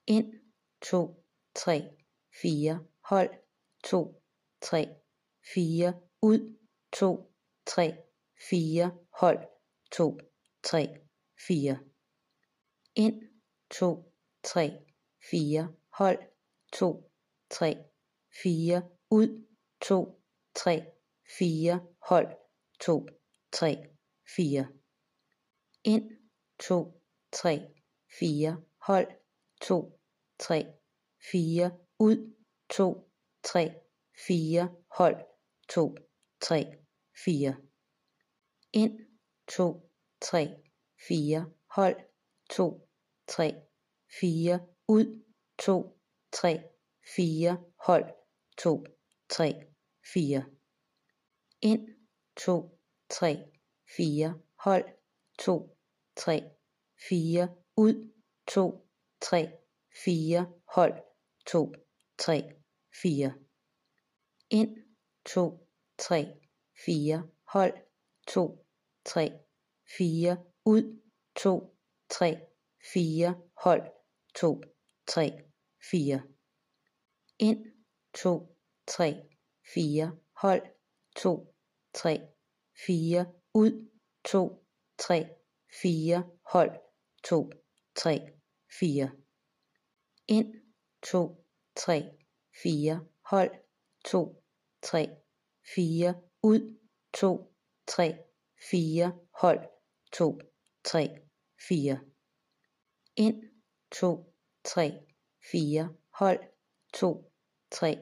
ind, 2, 3, 4, hold, 2, 3, 4, ud, 2, 3, 4, hold, 2, 3, 4. Ind, 2, 3, 4, hold, 2, 3, 4, ud, 2, 3, 4, hold, 2, 3, 4. Ind, 2, 3, 4, hold, 2, 3, 4, ud, 2, 3, 4, hold, 2, 3, 4. Ind, 2, 3, 4, hold, 2, 3, 4, ud, 2, 3, 4, hold, 2, 3, 4. Ind, 2, 3, 4, hold, 2, 3, 4, ud, 2, 3, 4, hold, 2, 3, 4. Ind, 2, 3, 4, hold, 2, 3, 4, ud, 2, 3, 4, hold, 2, 3, 4. Ind, 2, 3, 4, hold, 2, 3, 4, ud, 2, 3, 4, hold, 2, 3, 4. Ind, 2, 3, 4, hold, 2, 3, 4, ud, 2, 3, 4, hold, 2, 3, 4. Ind, 2, 3, 4, hold, 2, 3,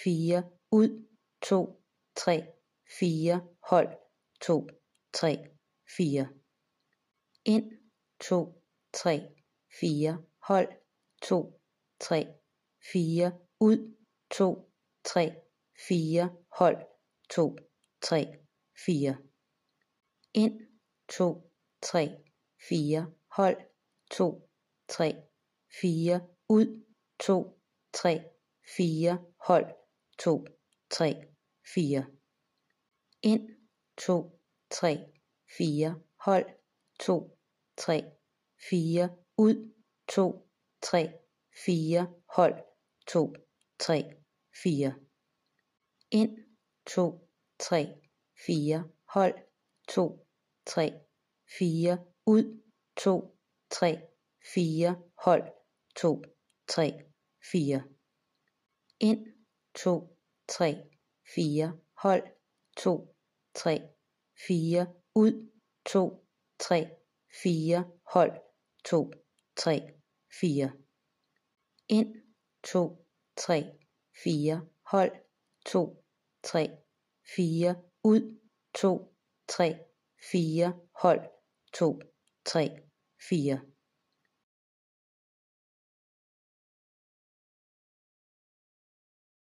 4, ud, 2, 3, 4, hold, 2, 3, 4. Ind, 2, 3, 4, hold, 2, 3, 4, ud, 2, 3, 4, hold, 2, 3, 4. Ind, 2, 3, 4, hold, 2, 3, 4, ud, 2, 3, 4, hold, 2, 3, 4. Ind, 2, 3, 4, hold, 2, 3, 4, ud, 2, 3, 4, hold, 2, 3, 4. Ind, 2, 3, 4, hold, 2, 3, 4, ud, 2, 3, 4, hold, 2, 3, 4. Ind, 2, 3, 4, hold, 2, 3, 4, ud, 2, 3, 4, hold, 2, 3, 4. Ind, 2, 3, 4, hold, 2, 3, 4, ud, 2, 3, 4, hold, 2, 3, 4.